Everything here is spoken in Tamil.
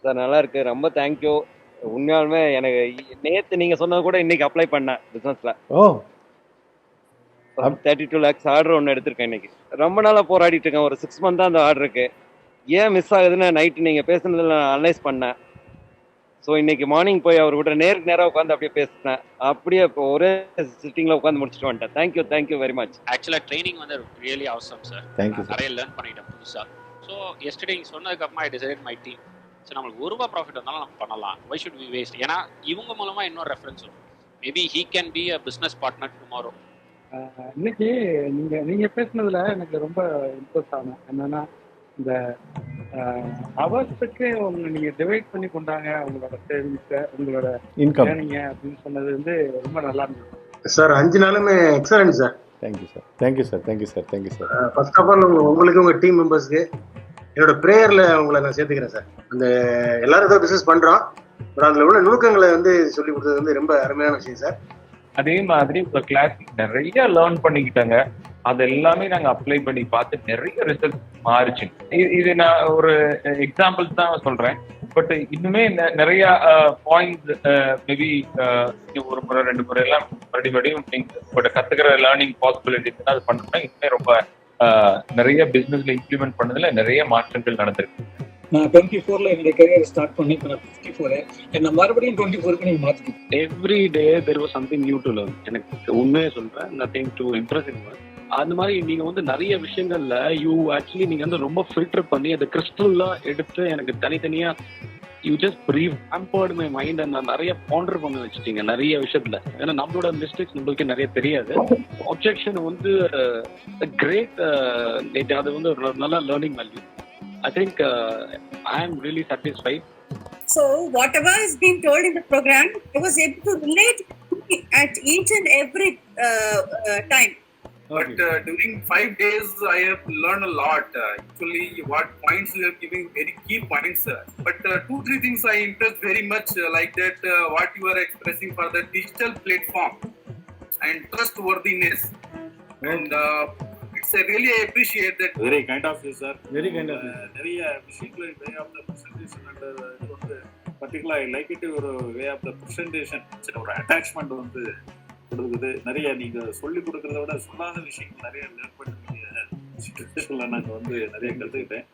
சார் நல்லா இருக்கு. ரொம்ப தேங்க்யூ. உண்மையாலுமே எனக்கு நேத்து நீங்க சொன்னது கூட இன்னைக்கு அப்ளை பண்ணேன் பிசினஸ்ல. ஓ 32 lakhs ஆர்டர் ஒன்று எடுத்திருக்கேன் இன்னைக்கு. ரொம்ப நாளா போராடிட்டு இருக்கேன். ஒரு 6 மந்த் தான் அந்த ஆர்டர் இருக்கு. ஏன் மிஸ் ஆகுதுன்னு நைட்டு நீங்க பேசுனதுல நான் அனலைஸ் பண்ணேன். ஸோ இன்னைக்கு மார்னிங் போய் அவர் கூட நேருக்கு நேராக உட்காந்து அப்படியே பேசினேன். அப்படியே இப்போ ஒரே சிட்டிங்ல உட்காந்து முடிச்சுட்டு வந்துட்டேன். Thank you very much. ஆக்சுவலாக ட்ரைனிங் வந்து ரியலி அவசரம் சார். Thank you sir. நிறைய லேர்ன் பண்ணிட்டேன் புதுசாக. ஸோ எஸ்டர்டே நீங்கள் சொன்னதுக்கப்புறமா I decide my team. So நம்மளுக்கு ₹1 ப்ராஃபிட் வந்தாலும் நம்ம பண்ணலாம். Why should we waste? ஏன்னா இவங்க மூலமாக இன்னொரு ரெஃபரன்ஸ் வரும். Maybe he can be a business partner tomorrow. இன்னைக்கு நீங்க பேசுனதுல எனக்கு ரொம்ப இன்ட்ரெஸ்ட் ஆகும். என்னன்னா இந்த அவர்ஸுக்கு நீங்க டிவைட் பண்ணி கொண்டாங்க உங்களோட சேவிங்ஸை, உங்களோட இன்கம். ஏர்னிங்க அப்படின்னு சொன்னது வந்து ரொம்ப நல்லா இருந்தது சார். 5 நாளுமே excellent sir. Thank you sir. Thank you sir. Thank you sir. Thank you sir. First of all உங்களுக்கு உங்க டீம் மெம்பர்ஸ்க்கு என்னோட ப்ரேயர்ல உங்களை நான் சேர்த்துக்கிறேன் சார். அந்த எல்லாரும் தான் பிசினஸ் பண்றோம், பட் அதுல உள்ள நுணுக்கங்களை வந்து சொல்லி கொடுத்தது வந்து ரொம்ப அருமையான விஷயம் சார். அதே மாதிரி இப்போ கிளாஸ் நிறைய லேர்ன் பண்ணிக்கிட்டாங்க. அது எல்லாமே நாங்க அப்ளை பண்ணி பார்த்து நிறைய ரிசல்ட் மாறிச்சு. இது நான் ஒரு எக்ஸாம்பிள்ஸ் தான் சொல்றேன். பட் இன்னுமே நிறைய பாயிண்ட்ஸ் மேபி ஒரு முறை 2 முறை எல்லாம் மறுபடியும் நீங்க கத்துக்கிற லேர்னிங் பாசிபிலிட்டிஸ் அது பண்ணோம்னா இன்னுமே ரொம்ப நிறைய பிசினஸ்ல இம்ப்ளிமெண்ட் பண்ணதுல நிறைய மாற்றங்கள் நடந்திருக்கு. நான் 24ல என்னுடைய கரியர் ஸ்டார்ட் பண்ணி இப்போ நான் 54 என்ன மறுபடியும் 24க்கு நீங்க மாத்திட்டீங்க. Every day there was something new to learn. எனக்கு உண்மையை சொல்றேன், நத்திங் டு இம்ப்ரெஸ் இன். அந்த மாதிரி நீங்க வந்து நிறைய விஷயங்கள்ல யூ ஆக்சுவலி நீங்க வந்து ரொம்ப ஃபில்டர் பண்ணி அந்த கிறிஸ்டல்லாம் எடுத்து எனக்கு தனித்தனியா யூ ஜஸ்ட் பிரீவ் ஆம்பர்ட் மை மைண்ட். நான் நிறைய பாண்டர் பண்ண வச்சுட்டீங்க நிறைய விஷயத்துல. ஏன்னா நம்மளோட மிஸ்டேக்ஸ் நம்மளுக்கு நிறைய தெரியாது. அப்ஜெக்ஷன் வந்து கிரேட், அது வந்து ஒரு நல்ல learning value. I think I am really satisfied. So whatever is being told in the program, I was able to relate at each and every time. But during 5 days, I have learned a lot. Actually, what points you are giving, very key points. But 2-3 things I impressed very much, like that what you are expressing for the digital platform and trustworthiness. And it's really I appreciate that. Very kind of you, sir. Very kind of you. நிறைய விஷயங்கள் way of the presentation and இது வந்து particular I like it ஒரு way of the presentation. ஒரு attachment வந்து கொடுக்குது. நிறைய நீங்க சொல்லி கொடுக்கறத விட சொல்லாத விஷயங்கள் நிறைய லேர்ன் பண்ணி நாங்க வந்து நிறைய கற்றுக்கிட்டேன்.